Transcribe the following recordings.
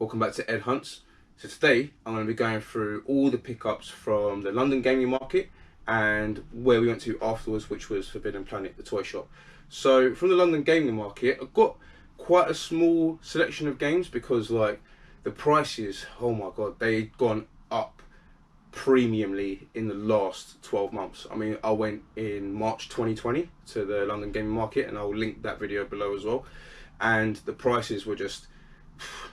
Welcome back to Ed Hunts. So today I'm going to be going through all the pickups from the London gaming market and where we went to afterwards, which was Forbidden Planet, the toy shop. So from the London gaming market, I've got quite a small selection of games because like the prices, oh my god, they'd gone up premiumly in the last 12 months. I mean, I went in March 2020 to the London gaming market, and I'll link that video below as well, and the prices were just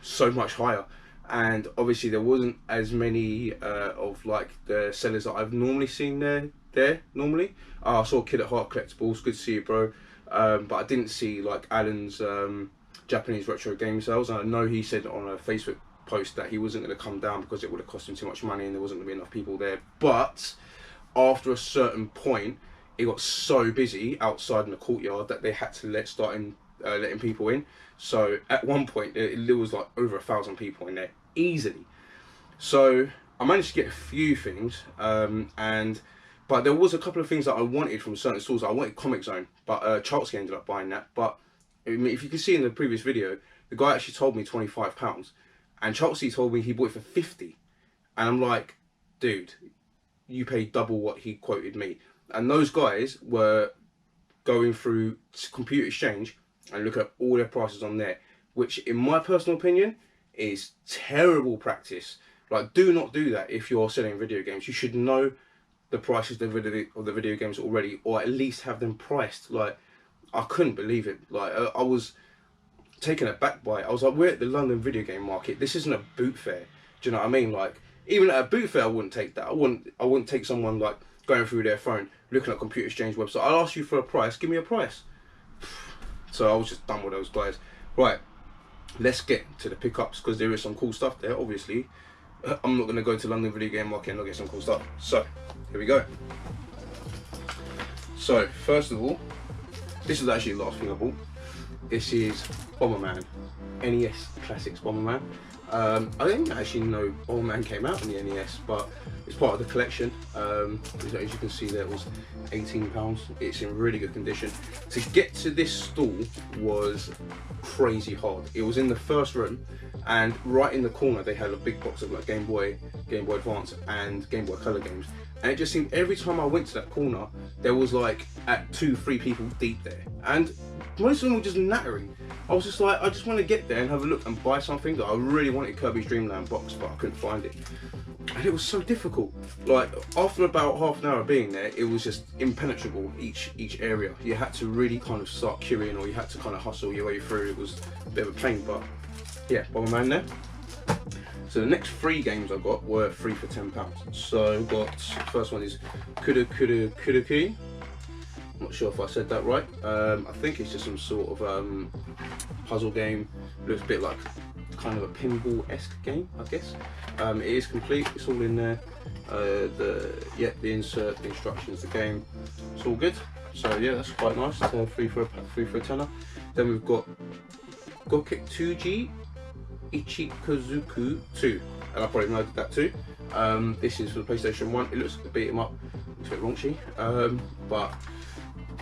so much higher, and obviously there wasn't as many of like the sellers that I've normally seen there normally. I saw Kid at Heart Collectibles, good to see you, bro, but I didn't see like Alan's Japanese retro game sales, and I know he said on a Facebook post that he wasn't going to come down because it would have cost him too much money and there wasn't going to be enough people there. But after a certain point, it got so busy outside in the courtyard that they had to start letting people in. So at one point there was like over 1,000 people in there easily. So I managed to get a few things, but there was a couple of things that I wanted from certain stores. I wanted Comic Zone, but Charles ended up buying that. But I mean, if you can see in the previous video, the guy actually told me £25, and Chelsea told me he bought it for 50, and I'm like, dude, you paid double what he quoted me. And those guys were going through Computer Exchange and look at all their prices on there, which in my personal opinion is terrible practice. Like, do not do that if you're selling video games. You should know the prices of the video games already, or at least have them priced. Like, I couldn't believe it. Like, I was taken aback by it. I was like, we're at the London video game market. This isn't a boot fair. Do you know what I mean? Like, even at a boot fair, I wouldn't take that. I wouldn't take someone like going through their phone, looking at Computer Exchange website. I'll ask you for a price. Give me a price. So I was just done with those guys. Right, let's get to the pickups because there is some cool stuff there. Obviously, I'm not going to go to London video game market and not get some cool stuff. So here we go. So first of all, this is actually the last thing I bought. This is Bomberman, NES Classics Bomberman. I didn't actually know Bomberman came out in the NES, but it's part of the collection. As you can see there, it was £18. It's in really good condition. To get to this stall was crazy hard. It was in the first room, and right in the corner they had a big box of like Game Boy Advance and Game Boy Color games. And it just seemed every time I went to that corner, there was like at 2-3 people deep there, and most of them were just nattering. I was just like, I just want to get there and have a look and buy something. That I really wanted Kirby's Dream Land box, but I couldn't find it, and it was so difficult. Like, after about half an hour of being there, it was just impenetrable. Each area, you had to really kind of start queuing, or you had to kind of hustle your way through. It was a bit of a pain, but yeah, Bomberman there. So the next 3 games I got were 3 for £10. So I've got, first one is Kurukuru. I'm not sure if I said that right. I think it's just some sort of puzzle game. Looks a bit like kind of a pinball-esque game, I guess. It is complete. It's all in there. The insert, the instructions, the game. It's all good. So yeah, that's quite nice. 3 for a tenner. Then we've got Goketsuji Ichikazuku 2, and I probably noted that too. This is for the PlayStation 1. It looks like a beat 'em up. It's a bit raunchy, but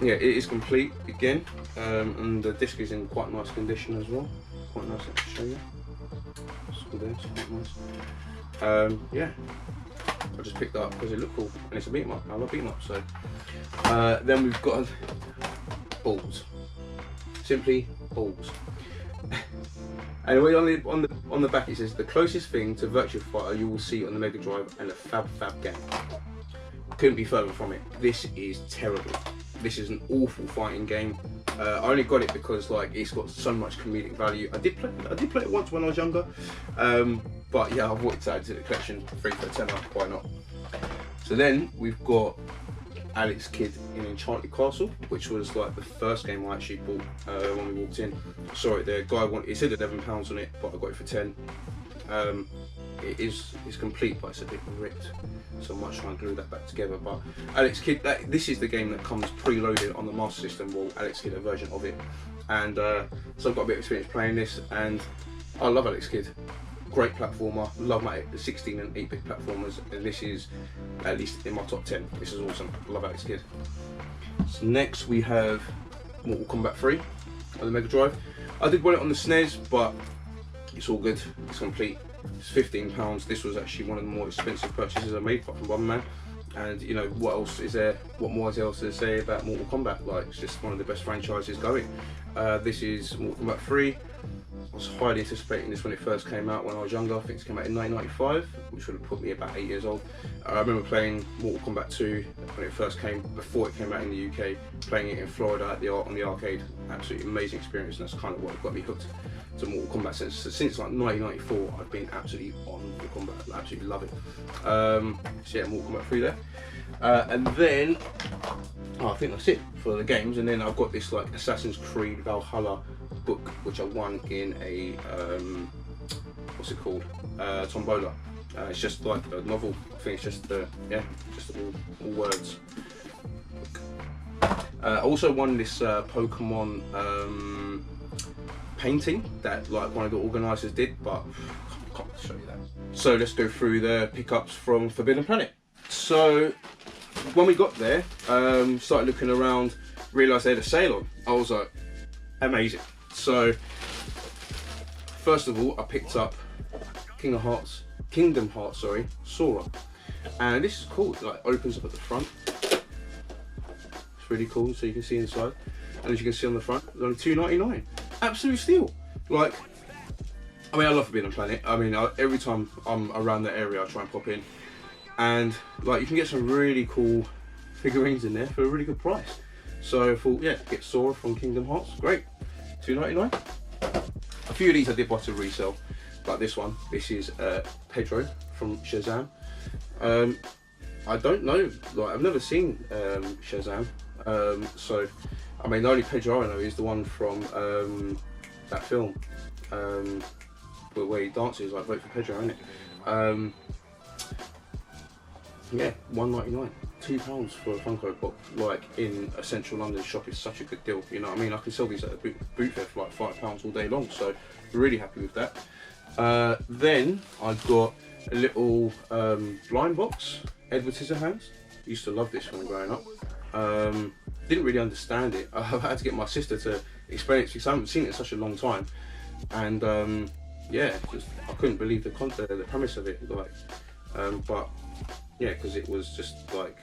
yeah, it is complete again, and the disc is in quite nice condition as well. Quite nice to show you. It's all there. It's quite nice. Yeah, I just picked that up because it looked cool, and it's a beat 'em up. I love beat 'em up. So then we've got Ballz. Simply Ballz. Anyway, on the back it says, the closest thing to Virtua Fighter you will see on the Mega Drive and a fab game. Couldn't be further from it. This is terrible. This is an awful fighting game. I only got it because like it's got so much comedic value. I did play it once when I was younger, but yeah, I've wanted to add to the collection. 3 for a tenner, why not? So then we've got Alex Kidd in Enchanted Castle, which was like the first game I actually bought when we walked in. Sorry, the guy it said £11 on it, but I got it for 10. It's complete, but it's a bit ripped, so I might try and glue that back together. But Alex Kidd, this is the game that comes preloaded on the Master System. Well, Alex Kidd, a version of it, and so I've got a bit of experience playing this, and I love Alex Kidd. Great platformer, love my 16 and 8-bit platformers, and this is at least in my top 10. This is awesome, love Alex Kidd. So next we have Mortal Kombat 3 on the Mega Drive. I did want it on the SNES, but it's all good, it's complete. It's £15. This was actually one of the more expensive purchases I made, apart from Bomberman. And you know, what else is there? What more is there else to say about Mortal Kombat? Like, it's just one of the best franchises going. This is Mortal Kombat 3. I was highly anticipating this when it first came out when I was younger. I think it came out in 1995, which would have put me about 8 years old. I remember playing Mortal Kombat 2 when it first came, before it came out in the UK, playing it in Florida at on the arcade. Absolutely amazing experience, and that's kind of what got me hooked to Mortal Kombat since like 1994. I've been absolutely on Mortal Kombat. I absolutely love it. So yeah, Mortal Kombat 3 there. And then I think that's it for the games. And then I've got this like Assassin's Creed Valhalla book, which I won in a what's it called, tombola. It's just like a novel. I think it's just just all words. I also won this Pokemon painting that like one of the organisers did, but I can't show you that. So let's go through the pickups from Forbidden Planet. So when we got there, started looking around, realised they had a sale on. I was like, amazing. So first of all, I picked up Kingdom Hearts, Sora, and this is cool. It like opens up at the front. It's really cool, so you can see inside, and as you can see on the front, it's only $2.99. Absolute steal. Like, I mean, I love Forbidden Planet. I mean, every time I'm around that area, I try and pop in, and like you can get some really cool figurines in there for a really good price. So I thought, yeah, get Sora from Kingdom Hearts, great, $2.99. A few of these I did buy to resell, like this one. This is Pedro from Shazam. I don't know, like I've never seen Shazam, so I mean the only Pedro I know is the one from that film where he dances like Vote for Pedro, isn't it? Yeah, $1.99, £2 for a Funko Pop, like in a central London shop is such a good deal. You know what I mean? I can sell these at a boot fair for like £5 all day long, so really happy with that. Then I got a little blind box, Edward Scissorhands. Used to love this when growing up. Didn't really understand it. I had to get my sister to explain it because I haven't seen it in such a long time, and yeah, just I couldn't believe the premise of it. Like, but yeah, because it was just like,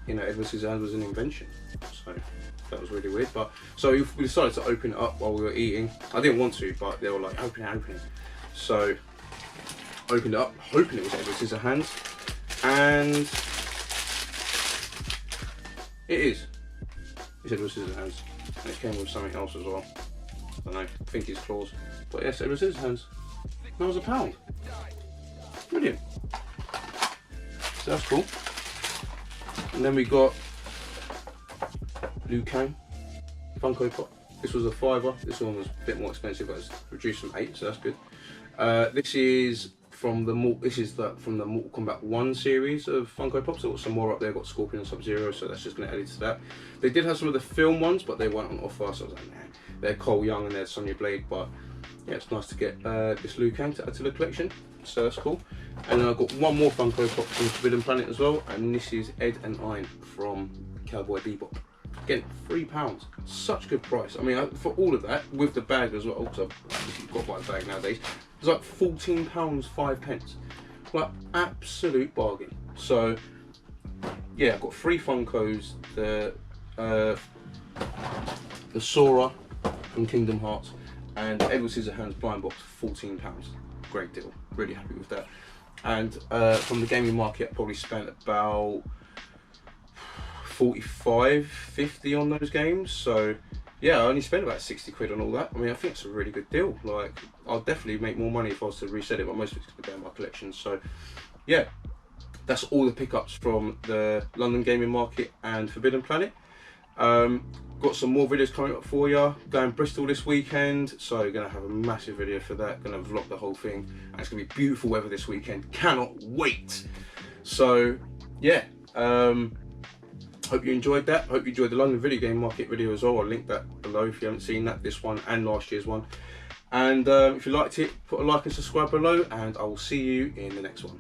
you know, Edward Scissorhands was an invention, so that was really weird. But so we decided to open it up while we were eating. I didn't want to, but they were like, open it. So opened it up, hoping it was Edward Scissorhands, and it is. It's Edward Scissorhands, and it came with something else as well. I don't know, I think his claws. But yes, Edward Scissorhands. That was £1. Brilliant. So that's cool. And then we got Liu Kang Funko Pop. This was a £5. This one was a bit more expensive, but it's reduced from 8, so that's good. This is from the Mortal Kombat 1 series of Funko Pops. I've got some more up there. I've got Scorpion and Sub-Zero, so that's just going to add it to that. They did have some of the film ones, but they weren't on offer, so I was like, man, they're Cole Young and they're Sonya Blade, but yeah, it's nice to get this Liu Kang to add to the collection, so that's cool. And then I've got one more Funko Pop from Forbidden Planet as well, and this is Ed and Ein from Cowboy Bebop. Again, £3, such a good price. I mean, for all of that, with the bag as well, because I've got to buy a bag nowadays, it's like £14, 5p. Like, absolute bargain. So, yeah, I've got 3 Funkos, the Sora from Kingdom Hearts, and Edward Scissorhands blind box, £14. Great deal, really happy with that. And from the gaming market, I probably spent about 45, 50 on those games. So yeah, I only spent about 60 quid on all that. I mean, I think it's a really good deal. Like, I'll definitely make more money if I was to reset it, but most of it's going to go in my collection. So yeah, that's all the pickups from the London gaming market and Forbidden Planet. Got some more videos coming up for you. Going Bristol this weekend, so gonna have a massive video for that. Gonna vlog the whole thing, and it's gonna be beautiful weather this weekend. Cannot wait. So yeah, hope you enjoyed that. Hope you enjoyed the London video game market video as well. I'll link that below if you haven't seen that, this one and last year's one. And if you liked it, put a like and subscribe below, and I will see you in the next one.